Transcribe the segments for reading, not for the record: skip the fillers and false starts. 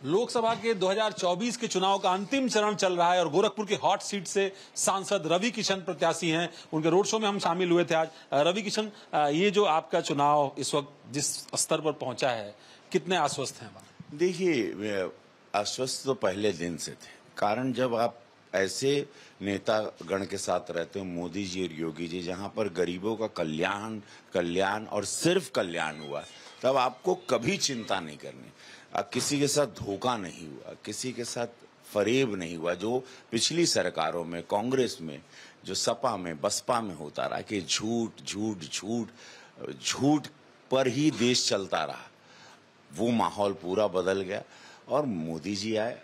लोकसभा के 2024 के चुनाव का अंतिम चरण चल रहा है और गोरखपुर की हॉट सीट से सांसद रवि किशन प्रत्याशी हैं। उनके रोड शो में हम शामिल हुए थे आज। रवि किशन, ये जो आपका चुनाव इस वक्त जिस स्तर पर पहुंचा है, कितने आश्वस्त हैं? देखिए, आश्वस्त तो पहले दिन से थे। कारण जब आप ऐसे नेता गण के साथ रहते हो, मोदी जी और योगी जी, जहां पर गरीबों का कल्याण और सिर्फ कल्याण हुआ, तब आपको कभी चिंता नहीं करनी। किसी के साथ धोखा नहीं हुआ, किसी के साथ फरेब नहीं हुआ, जो पिछली सरकारों में, कांग्रेस में, जो सपा में, बसपा में होता रहा कि झूठ झूठ झूठ झूठ पर ही देश चलता रहा। वो माहौल पूरा बदल गया और मोदी जी आए,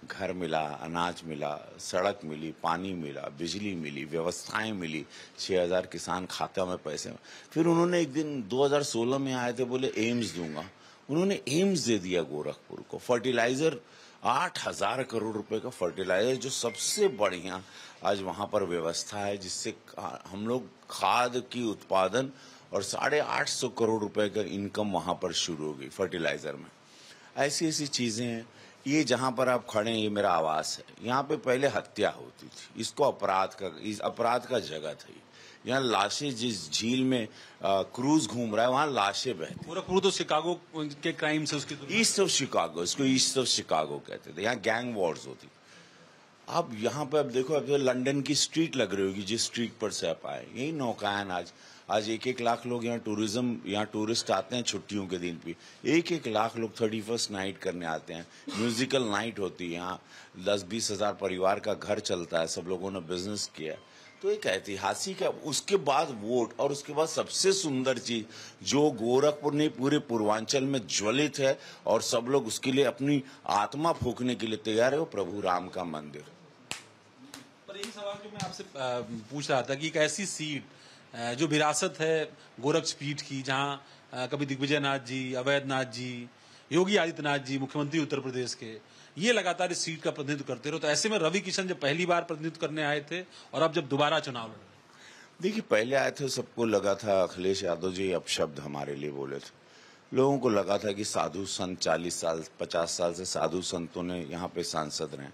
घर मिला, अनाज मिला, सड़क मिली, पानी मिला, बिजली मिली, व्यवस्थाएं मिली, 6000 किसान खाते में पैसे। फिर उन्होंने एक दिन 2016 में आए थे, बोले एम्स दूंगा। उन्होंने एम्स दे दिया गोरखपुर को। फर्टिलाइजर 8000 करोड़ रुपए का फर्टिलाइजर, जो सबसे बढ़िया आज वहां पर व्यवस्था है, जिससे हम लोग खाद की उत्पादन और 850 करोड़ रुपए का इनकम वहां पर शुरू हो गई फर्टिलाइजर में। ऐसी ऐसी चीजें हैं। ये जहां पर आप खड़े हैं, ये मेरा आवास है। यहाँ पे पहले हत्या होती थी, इसको अपराध का जगह थी। यहाँ लाशें, जिस झील में क्रूज घूम रहा है, वहां लाशें बहती। गोरखपुर तो शिकागो के क्राइम से उसकी ईस्ट ऑफ शिकागो, इसको ईस्ट ऑफ शिकागो कहते थे। यहाँ गैंग वॉर्स होती। अब यहाँ पे अब देखो, अब तो लंदन की स्ट्रीट लग रही होगी, जिस स्ट्रीट पर से आप आए। यही नौकायन आज 1-1 लाख लोग यहाँ टूरिस्ट आते हैं छुट्टियों के दिन पे। 1-1 लाख लोग 31st नाइट करने आते हैं। म्यूजिकल नाइट होती है यहाँ। 10-20 हजार परिवार का घर चलता है, सब लोगों ने बिजनेस किया। तो एक ऐतिहासिक है। उसके बाद वोट, और उसके बाद सबसे सुंदर चीज जो गोरखपुर ने पूरे पूर्वांचल में ज्वलित है और सब लोग उसके लिए अपनी आत्मा फूंकने के लिए तैयार है, वो प्रभु राम का मंदिर। पर यही सवाल जो मैं आपसे पूछ रहा था कि एक ऐसी सीट जो विरासत है गोरक्षपीठ की, जहां कभी दिग्विजय नाथ जी, अवैध नाथ जी, योगी आदित्यनाथ जी मुख्यमंत्री उत्तर प्रदेश के, ये लगातार इस सीट का प्रतिनिधित्व करते रहो, तो ऐसे में रवि किशन जब पहली बार प्रतिनिधित्व करने आए थे और अब जब दोबारा चुनाव लड़ रहे। देखिए, पहले आए थे, सबको लगा था अखिलेश यादव जी अपशब्द हमारे लिए बोले थे। लोगों को लगा था कि साधु संत 40 साल 50 साल से साधु संतों ने यहाँ पे सांसद रहे,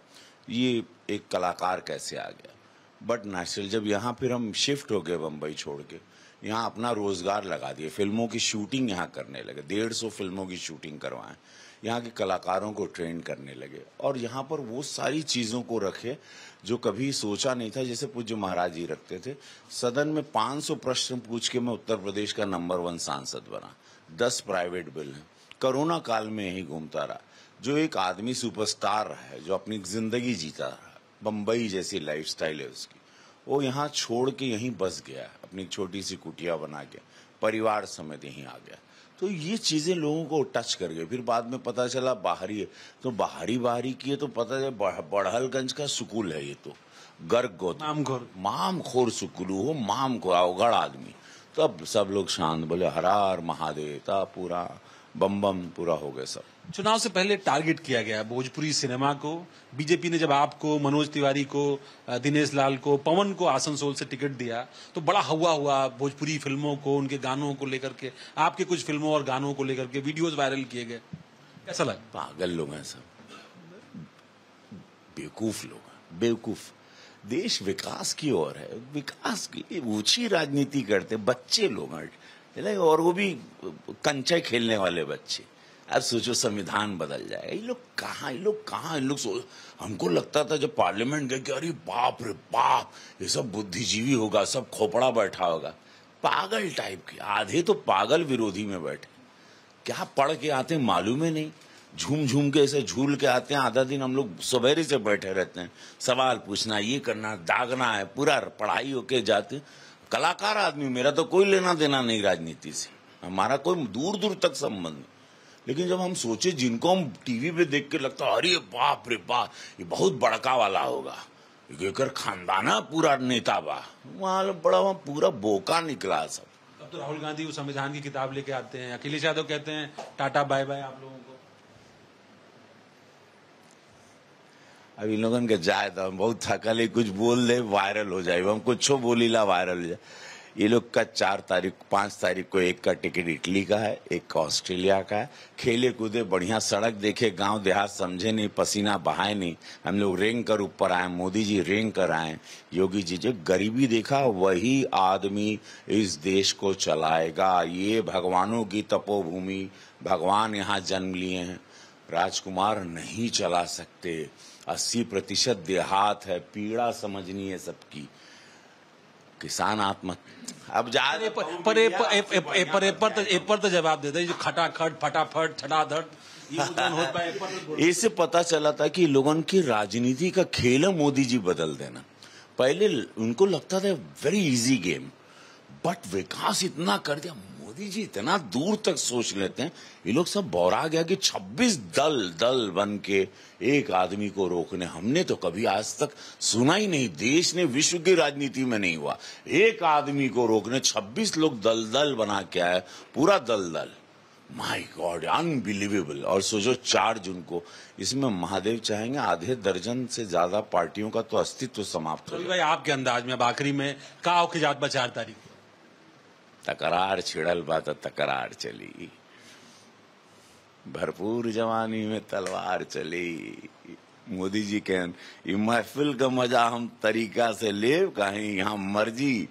ये एक कलाकार कैसे आ गया। बट नेचुरल जब यहाँ फिर हम शिफ्ट हो गए बम्बई छोड़ के, यहाँ अपना रोजगार लगा दिए, फिल्मों की शूटिंग यहाँ करने लगे, 150 फिल्मों की शूटिंग करवाएं, यहाँ के कलाकारों को ट्रेन करने लगे और यहाँ पर वो सारी चीजों को रखे जो कभी सोचा नहीं था। जैसे पूज्य महाराज जी रखते थे, सदन में 500 प्रश्न पूछ के मैं उत्तर प्रदेश का नंबर 1 सांसद बना। 10 प्राइवेट बिल हैं। कोरोना काल में यही घूमता रहा। जो एक आदमी सुपरस्टार रहा है, जो अपनी जिंदगी जीता रहा, बम्बई जैसी लाइफस्टाइल है उसकी, वो यहाँ छोड़ के यहीं बस गया, अपनी छोटी सी कुटिया बना के परिवार समेत यहीं आ गया। तो ये चीजें लोगों को टच कर गई। फिर बाद में पता चला बाहरी है, तो बाहरी की है, तो पता है बड़हलगंज का सुकूल है ये, तो गर्ग गौतम मामखोर सुकुलू हो, मामखोर अवगढ़ आदमी। तब सब लोग शांत, बोले हर हर महादेव, तब पूरा बम बम पूरा हो गए सब। चुनाव से पहले टारगेट किया गया भोजपुरी सिनेमा को। बीजेपी ने जब आपको, मनोज तिवारी को, दिनेश लाल को, पवन को आसनसोल से टिकट दिया तो बड़ा हवा हुआ भोजपुरी फिल्मों को, उनके गानों को लेकर के, आपके कुछ फिल्मों और गानों को लेकर के वीडियोस वायरल किए गए। कैसा लगा? पागल लोग हैं सब, बेवकूफ लोग हैं, बेवकूफ। देश विकास की ओर है, विकास की ऊंची राजनीति करते बच्चे लोग हैं, और वो भी कंचे खेलने वाले बच्चे। अब सोचो संविधान बदल जाएगा, ये लोग कहाँ हमको लगता था जब पार्लियामेंट गए कि अरे बाप रे बाप, ये सब बुद्धिजीवी होगा, सब खोपड़ा बैठा होगा। पागल टाइप के, आधे तो पागल विरोधी में बैठे, क्या पढ़ के आते हैं मालूम ही नहीं, झूम के ऐसे झूल के आते हैं। आधा दिन हम लोग सवेरे से बैठे रहते हैं, सवाल पूछना, ये करना, दागना है, पूरा पढ़ाई होके जाते। कलाकार आदमी, मेरा तो कोई लेना देना नहीं राजनीति से, हमारा कोई दूर दूर तक संबंध नहीं। लेकिन जब हम सोचे, जिनको हम टीवी पे देख के लगता अरे बाप रे बाप, ये बहुत बड़का वाला होगा, एक खानदाना पूरा नेता बा, वहां पूरा बोका निकला सब। अब तो राहुल गांधी उस संविधान की किताब लेके आते हैं, अखिलेश यादव कहते हैं टाटा बाय बाय आप लोगों को। अब इन लोगों के जाए तो हम बहुत थकल, कुछ बोल दे वायरल हो जाए, हम कुछ बोलीला वायरल हो जाए। ये लोग का 5 तारीख को एक का टिकट इटली का है, एक का ऑस्ट्रेलिया का है। खेले कूदे बढ़िया, सड़क देखे, गांव देहात समझे नहीं, पसीना बहाए नहीं, हम लोग रेंग कर ऊपर आए, मोदी जी रेंग कर आए। योगी जी जो गरीबी देखा वही आदमी इस देश को चलाएगा। ये भगवानों की तपोभूमि, भगवान यहाँ जन्म लिए हैं, राजकुमार नहीं चला सकते। 80% देहात है, पीड़ा समझनी है सबकी। किसान आत्महत्या अब जा पर तो जवाब देते जो खटाखट फटाफट छटाधट इससे पता चला था कि लोगों की राजनीति का खेल है मोदी जी बदल देना। पहले उनको लगता था वेरी इजी गेम, बट विकास इतना कर दिया, मोदी जी इतना दूर तक सोच लेते हैं। ये लोग सब बौरा गया कि 26 दल बन के एक आदमी को रोकने, हमने तो कभी आज तक सुना ही नहीं, देश ने विश्व की राजनीति में नहीं हुआ। एक आदमी को रोकने 26 लोग दल बना के आए, पूरा दल। My God, unbelievable. और सोचो 4 जून को, इसमें महादेव चाहेंगे आधे दर्जन से ज्यादा पार्टियों का तो अस्तित्व समाप्त हो भाई आपके अंदाज में अब आखिरी में का की जात 4 तारीख तकरार छिड़ल बात तकरार चली, भरपूर जवानी में तलवार चली। मोदी जी के ये महफिल का मजा हम तरीका से ले, कहीं यहाँ मर्जी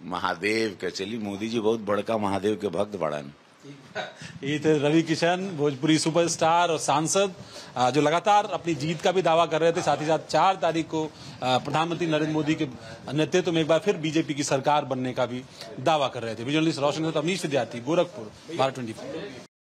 महादेव के चली। मोदी जी बहुत बड़का महादेव के भक्त बड़न। ये थे रवि किशन, भोजपुरी सुपरस्टार और सांसद, जो लगातार अपनी जीत का भी दावा कर रहे थे। साथ ही साथ 4 तारीख को प्रधानमंत्री नरेंद्र मोदी के नेतृत्व में एक बार फिर बीजेपी की सरकार बनने का भी दावा कर रहे थे। जर्नलिस्ट रोशन अवनीश विद्यार्थी, गोरखपुर, भारत 24।